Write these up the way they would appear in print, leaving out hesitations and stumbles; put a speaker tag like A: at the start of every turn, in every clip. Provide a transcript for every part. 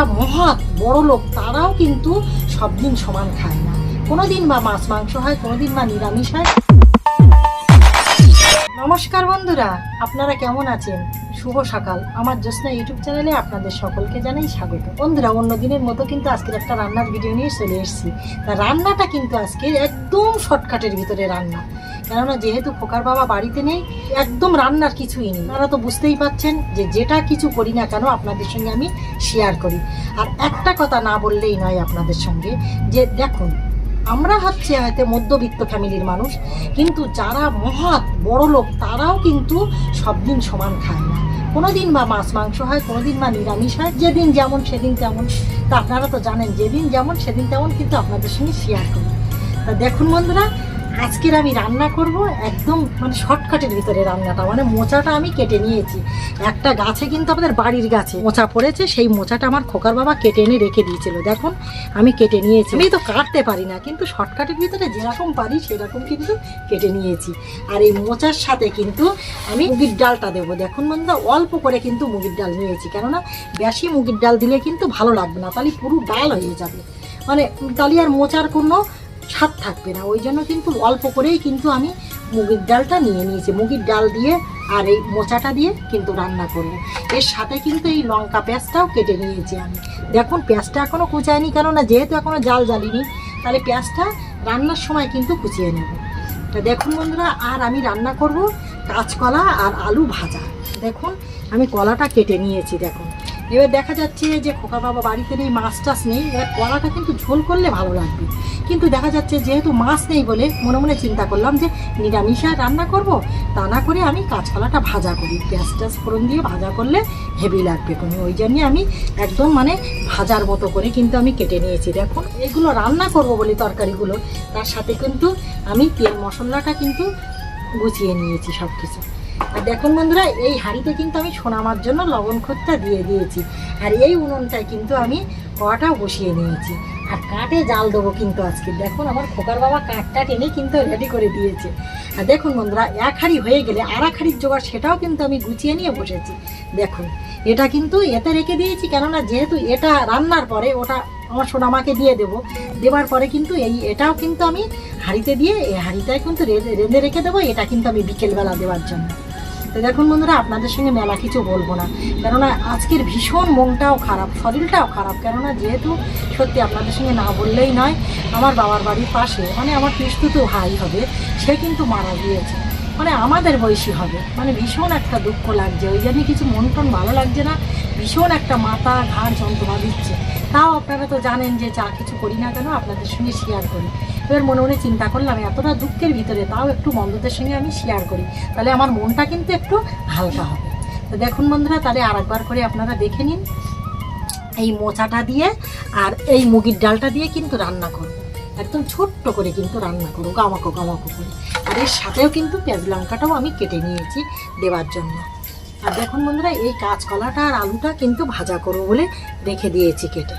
A: যারা মহৎ বড় লোক তারাও কিন্তু সব দিন সমান খায় না, কোনোদিন বা মাছ মাংস হয়, কোনোদিন বা নিরামিষ হয়। নমস্কার বন্ধুরা, আপনারা কেমন আছেন? শুভ সকাল। আমার জ্যোৎস্না ইউটিউব চ্যানেলে আপনাদের সকলকে জানাই স্বাগত। বন্ধুরা, অন্য দিনের মতো কিন্তু আজকের একটা রান্নার ভিডিও নিয়ে চলে এসেছি। তা রান্নাটা কিন্তু আজকে একদম শর্টকাটের ভিতরে রান্না, কেননা যেহেতু খোকার বাবা বাড়িতে নেই, একদম রান্নার কিছুই নেই। আপনারা তো বুঝতেই পাচ্ছেন যে যেটা কিছু করি না কেন আপনাদের সঙ্গে আমি শেয়ার করি। আর একটা কথা না বললেই নয় আপনাদের সঙ্গে, যে দেখুন, আমরা হয়তো মধ্যবিত্ত ফ্যামিলির মানুষ, কিন্তু যারা মহৎ বড় লোক তারাও কিন্তু সব দিন সমান খায় না, কোনোদিন বা মাছ মাংস হয়, কোনোদিন বা নিরামিষ হয়, যেদিন যেমন সেদিন তেমন। তা আপনারা তো জানেন, যেদিন যেমন সেদিন তেমন কিন্তু আপনাদের সঙ্গে শেয়ার করি। তা দেখুন বন্ধুরা, আজকের আমি রান্না করব একদম শর্টকাটের ভিতরে রান্নাটা। মোচাটা আমি কেটে নিয়েছি। একটা গাছে কিন্তু আমাদের বাড়ির গাছে মোচা পড়েছে, সেই মোচাটা আমার খোকার বাবা কেটে এনে রেখে দিয়েছিল। দেখুন আমি কেটে নিয়েছি। আমি তো কাটতে পারি না, কিন্তু শর্টকাটের ভিতরে যেরকম পারি সেরকম কিন্তু কেটে নিয়েছি। আর এই মোচার সাথে কিন্তু আমি মুগের ডালটা দেবো। দেখুন বন্ধুরা, অল্প করে কিন্তু মুগের ডাল নিয়েছি, কেননা বেশি মুগের ডাল দিলে কিন্তু ভালো লাগবে না, তাহলে পুরো ডাল হয়ে যাবে, তাহলে আর মোচার কোনো স্বাদ থাকবে না। ওই জন্য কিন্তু অল্প করেই কিন্তু আমি মুগের ডালটা নিয়ে নিয়েছি। মুগের ডাল দিয়ে আর এই মোচাটা দিয়ে কিন্তু রান্না করব। এর সাথে কিন্তু এই লঙ্কা পেঁয়াজটাও কেটে নিয়েছি আমি। দেখুন পেঁয়াজটা এখনও কুচায়নি, কেননা যেহেতু এখনও জাল জ্বালিনি, তাহলে পেঁয়াজটা রান্নার সময় কিন্তু কুচিয়ে নেব। তা দেখুন বন্ধুরা, আর আমি রান্না করব কাঁচকলা আর আলু ভাজা। দেখুন আমি কলাটা কেটে নিয়েছি। দেখুন এবার দেখা যাচ্ছে যে খোকা বাবা বাড়িতে নেই, মাছ টাছ নেই, এবার কলাটা কিন্তু ঝোল করলে ভালো লাগবে। কিন্তু দেখা যাচ্ছে যেহেতু মাছ নেই বলে মনে মনে চিন্তা করলাম যে নিরামিষ রান্না করব, তা না করে আমি কাঁচকলাটা ভাজা করি, পেঁয়াজ টাজ ফোড়ন দিয়ে ভাজা করলে হেভি লাগবে কোনো। ওই জন্যে আমি একদম ভাজার মতো করে কিন্তু আমি কেটে নিয়েছি। দেখুন এগুলো রান্না করব বলে তরকারিগুলো, তার সাথে কিন্তু আমি তেল মশলাটা কিন্তু গুছিয়ে নিয়েছি সব কিছু। আর দেখুন বন্ধুরা, এই হাঁড়িতে কিন্তু আমি সোনামার জন্য লবণ খোঁজটা দিয়ে দিয়েছি। আর এই উনুনটায় কিন্তু আমি কড়াটাও বসিয়ে নিয়েছি। আর কাঠে জাল দেবো কিন্তু আজকে। দেখুন আমার খোকার বাবা কাঠটা টেনে কিন্তু রেডি করে দিয়েছে। আর দেখুন বন্ধুরা, এক হাঁড়ি হয়ে গেলে আর এক হাঁড়ির জোগাড় সেটাও কিন্তু আমি গুছিয়ে নিয়ে বসেছি। দেখুন এটা কিন্তু এতে রেখে দিয়েছি, কেননা যেহেতু এটা রান্নার পরে ওটা আমার সোনামাকে দিয়ে দেবো। দেওয়ার পরে কিন্তু এটাও কিন্তু আমি হাঁড়িতে দিয়ে এই হাঁড়িটায় কিন্তু রেঁধে রেখে দেবো। এটা কিন্তু আমি বিকেলবেলা দেওয়ার জন্য। তো দেখুন বন্ধুরা, আপনাদের সঙ্গে মেলা কিছু বলবো না, কেননা আজকের ভীষণ মনটাও খারাপ, শরীরটাও খারাপ। কেননা যেহেতু সত্যি আপনাদের সঙ্গে না বললেই নয়, আমার বাবার বাড়ির পাশে আমার পিসতুতো ভাই হবে, সে কিন্তু মারা গিয়েছে। আমাদের বয়সী হবে। ভীষণ একটা দুঃখ লাগছে। ওই জন্য কিছু মন টন ভালো লাগছে না, ভীষণ একটা মাথা ঘাড় যন্ত্রণা দিচ্ছে। তাও আপনারা তো জানেন যে যা কিছু করি না কেন আপনাদের সঙ্গে শেয়ার করি। এবার মনে মনে চিন্তা করলাম এতটা দুঃখের ভিতরে তাও একটু বন্ধুদের সঙ্গে আমি শেয়ার করি, তাহলে আমার মনটা কিন্তু একটু হালকা হবে। তো দেখুন বন্ধুরা, তাহলে আরেকবার করে আপনারা দেখে নিন। এই মোচাটা দিয়ে আর এই মুগের ডালটা দিয়ে কিন্তু রান্না করব, একদম ছোট্ট করে কিন্তু রান্না করবো, গামাকো গামাকো করে। আর এর সাথেও কিন্তু পেঁয়াজ লঙ্কাটাও আমি কেটে নিয়েছি দেওয়ার জন্য। আর দেখুন বন্ধুরা, এই কাঁচকলাটা আর আলুটা কিন্তু ভাজা করবো বলে রেখে দিয়েছি কেটে।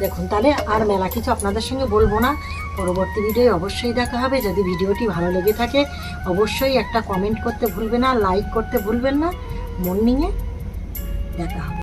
A: দেখুন তাহলে আর মেলা কিছু আপনাদের সঙ্গে বলবো না, পরবর্তী ভিডিও অবশ্যই দেখা হবে। যদি ভিডিওটি ভালো লেগে থাকে অবশ্যই একটা কমেন্ট করতে ভুলবেন না, লাইক করতে ভুলবেন না। মর্নিংয়ে দেখা হবে।